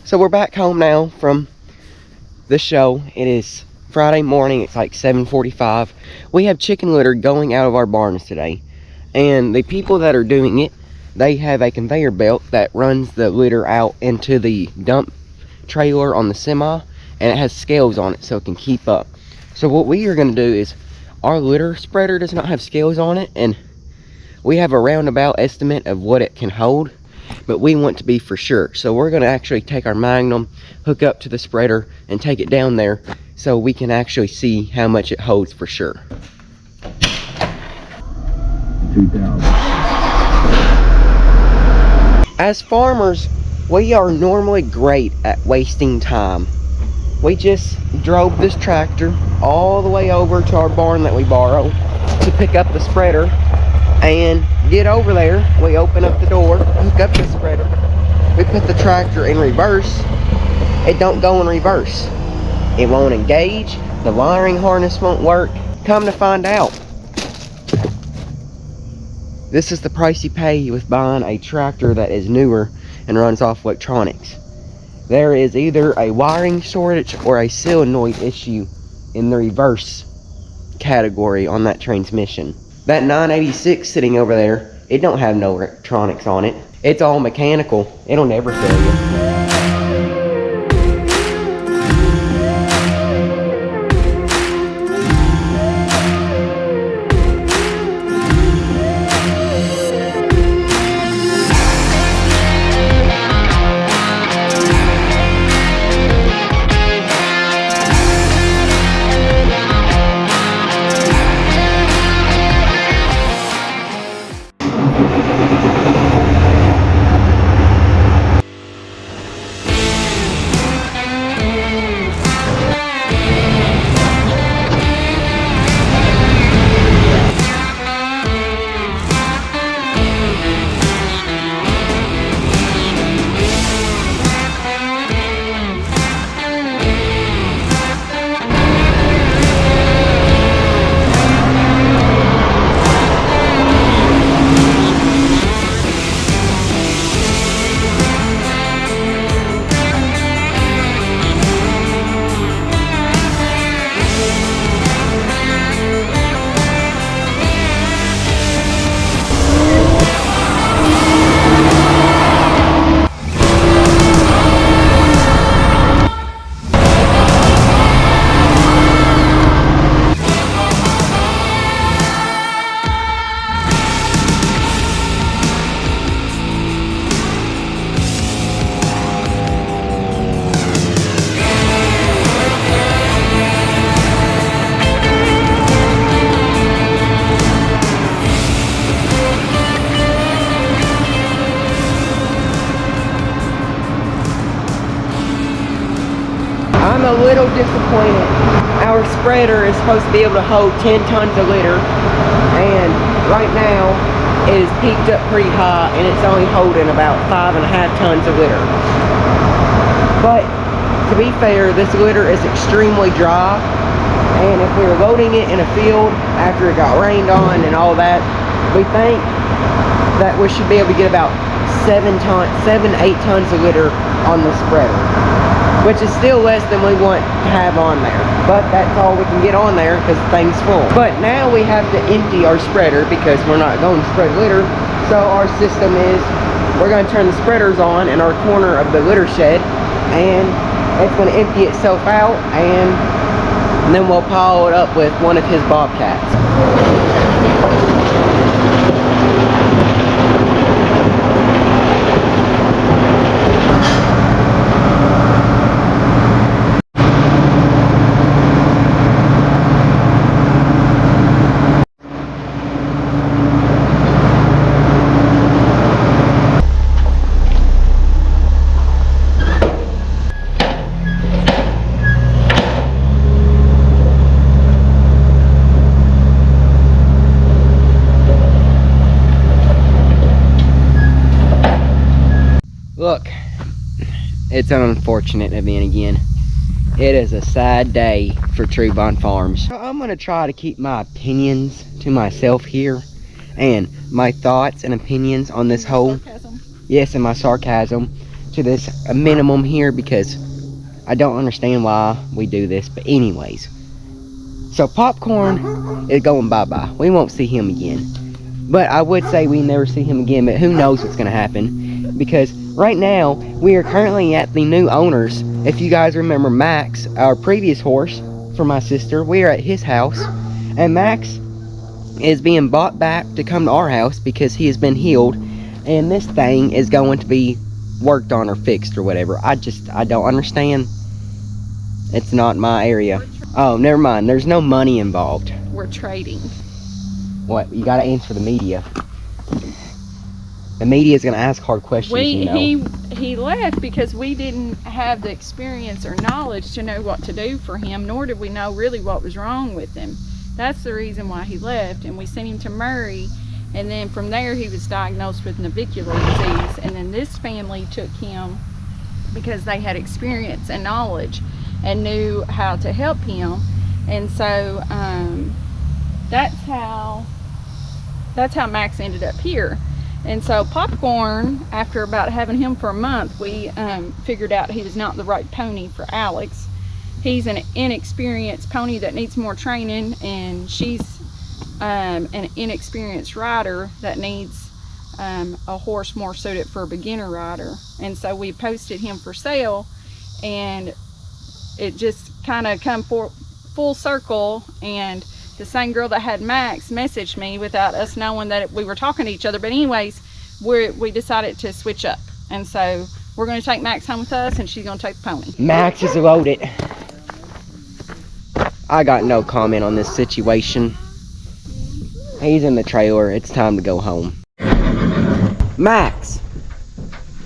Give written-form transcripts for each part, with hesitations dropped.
So we're back home now from the show. It is Friday morning. It's like 7:45. We have chicken litter going out of our barns today. And the people that are doing it, they have a conveyor belt that runs the litter out into the dump trailer on the semi. And it has scales on it so it can keep up. So what we are going to do is, our litter spreader does not have scales on it. And we have a roundabout estimate of what it can hold. But we want to be for sure. So we're going to actually take our Magnum, hook up to the spreader, and take it down there so we can actually see how much it holds for sure. 2,000. As farmers, we are normally great at wasting time. We just drove this tractor all the way over to our barn that we borrow to pick up the spreader and get over there. We open up the door, hook up the spreader, we put the tractor in reverse. It don't go in reverse. It won't engage, the wiring harness won't work. Come to find out, this is the price you pay with buying a tractor that is newer and runs off electronics. There is either a wiring shortage or a solenoid issue in the reverse category on that transmission. That 986 sitting over there, it don't have no electronics on it. It's all mechanical. It'll never fail you. I'm a little disappointed. Our spreader is supposed to be able to hold 10 tons of litter, and right now it is peaked up pretty high and it's only holding about 5.5 tons of litter. But to be fair, this litter is extremely dry, and if we were loading it in a field after it got rained on and all that, we think that we should be able to get about 7-8 tons of litter on the spreader, which is still less than we want to have on there. But that's all we can get on there because the thing's full. But now we have to empty our spreader because we're not going to spread litter. So our system is, we're going to turn the spreaders on in our corner of the litter shed, and it's going to empty itself out, and then we'll pile it up with one of his bobcats. Look, it's unfortunate to me again. It is a sad day for True Bond Farms. I'm going to try to keep my opinions to myself here, and my thoughts and opinions on this whole... Sarcasm. Yes, and my sarcasm to this a minimum here because I don't understand why we do this. But anyways, so Popcorn is going bye-bye. We won't see him again. But I would say we never see him again, but who knows what's going to happen. Because right now, we are currently at the new owners. If you guys remember Max, our previous horse for my sister, we are at his house. And Max is being bought back to come to our house because he has been healed. And this thing is going to be worked on or fixed or whatever. I don't understand. It's not my area. Oh, never mind. There's no money involved. We're trading. What? You gotta answer the media. The media is gonna ask hard questions, you know. He left because we didn't have the experience or knowledge to know what to do for him, nor did we know really what was wrong with him. That's the reason why he left, and we sent him to Murray, and then from there he was diagnosed with navicular disease, and then this family took him because they had experience and knowledge and knew how to help him. And so that's how Max ended up here. And so Popcorn, after about having him for a month, we figured out he was not the right pony for Alex. He's an inexperienced pony that needs more training, and she's an inexperienced rider that needs a horse more suited for a beginner rider. And so we posted him for sale, and it just kind of come full circle, and the same girl that had Max messaged me without us knowing that we were talking to each other. But anyways, we decided to switch up, and so we're going to take Max home with us, and she's going to take the pony. Max is loaded. I got no comment on this situation. He's in the trailer. It's time to go home. Max!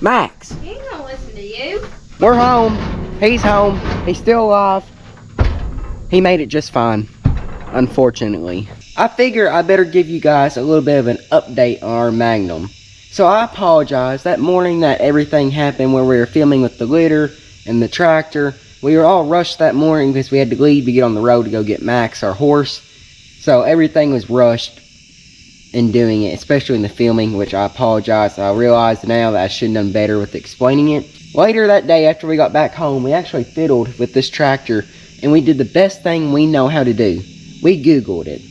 Max! He ain't gonna listen to you. We're home. He's home. He's still alive. He made it just fine, unfortunately. I figure I better give you guys a little bit of an update on our Magnum. So I apologize. That morning that everything happened where we were filming with the litter and the tractor, we were all rushed that morning because we had to leave to get on the road to go get Max, our horse. So everything was rushed in doing it, especially in the filming, which I apologize. I realize now that I should have done better with explaining it. Later that day, after we got back home, we actually fiddled with this tractor, and we did the best thing we know how to do. We Googled it.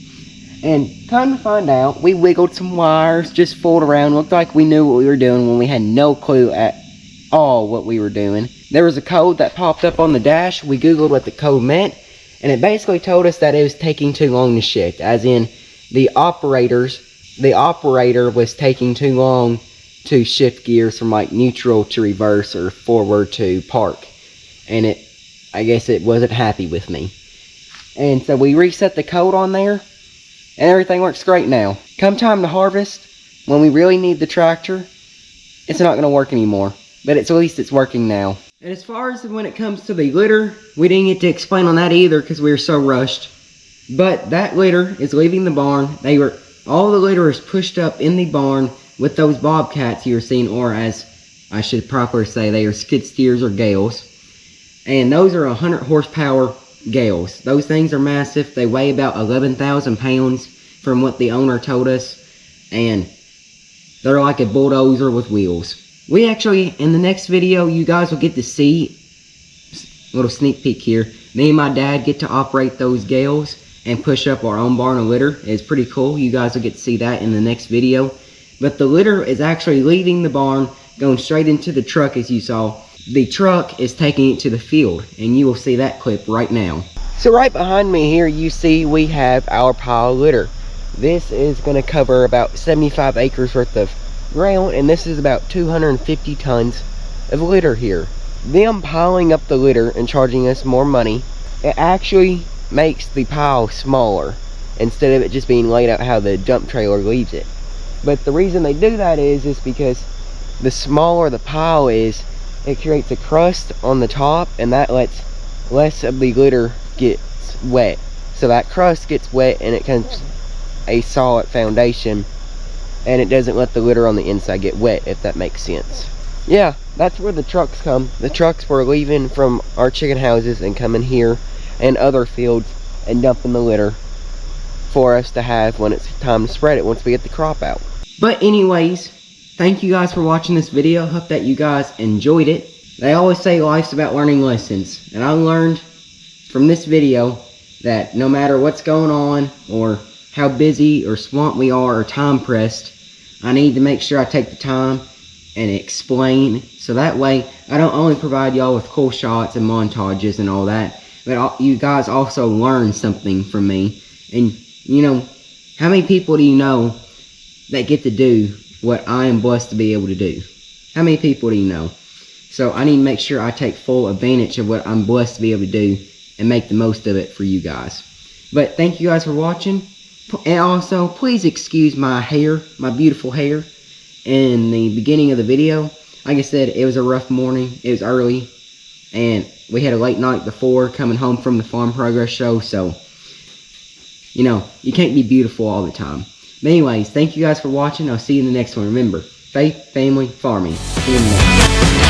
And come to find out, we wiggled some wires, just fooled around, looked like we knew what we were doing when we had no clue at all what we were doing. There was a code that popped up on the dash. We Googled what the code meant, and it basically told us that it was taking too long to shift, as in the operator was taking too long to shift gears from like neutral to reverse or forward to park. And I guess it wasn't happy with me. And so we reset the code on there, and everything works great now. Come time to harvest, when we really need the tractor, it's not going to work anymore. But at least it's working now. And as far as when it comes to the litter, we didn't get to explain on that either because we were so rushed. But that litter is leaving the barn. All the litter is pushed up in the barn with those bobcats you were seeing, or as I should properly say, they are skid steers or gales. And those are 100 horsepower gales. Those things are massive. They weigh about 11,000 pounds from what the owner told us. And they're like a bulldozer with wheels. We actually, in the next video, you guys will get to see, a little sneak peek here, me and my dad get to operate those gales and push up our own barn of litter. It's pretty cool. You guys will get to see that in the next video. But the litter is actually leaving the barn, going straight into the truck as you saw. The truck is taking it to the field, and you will see that clip right now. So right behind me here, you see we have our pile of litter. This is going to cover about 75 acres worth of ground, and this is about 250 tons of litter here. Them piling up the litter and charging us more money, it actually makes the pile smaller instead of it just being laid out how the dump trailer leaves it. But the reason they do that is because the smaller the pile is, it creates a crust on the top, and that lets less of the litter gets wet. So that crust gets wet and it becomes a solid foundation, and it doesn't let the litter on the inside get wet, if that makes sense. Yeah, that's where the trucks come. The trucks were leaving from our chicken houses and coming here and other fields and dumping the litter for us to have when it's time to spread it once we get the crop out. But anyways, thank you guys for watching this video. Hope that you guys enjoyed it. They always say life's about learning lessons, and I learned from this video that no matter what's going on or how busy or swamped we are or time pressed, I need to make sure I take the time and explain, so that way I don't only provide y'all with cool shots and montages and all that, but you guys also learn something from me. And you know, how many people do you know that get to do what I am blessed to be able to do? How many people do you know? So I need to make sure I take full advantage of what I'm blessed to be able to do and make the most of it for you guys. But thank you guys for watching. And also, please excuse my hair, my beautiful hair, in the beginning of the video. Like I said, it was a rough morning. It was early, and we had a late night before coming home from the Farm Progress show, so, you know, you can't be beautiful all the time. But anyways, thank you guys for watching. I'll see you in the next one. Remember, faith, family, farming. See you in the next one.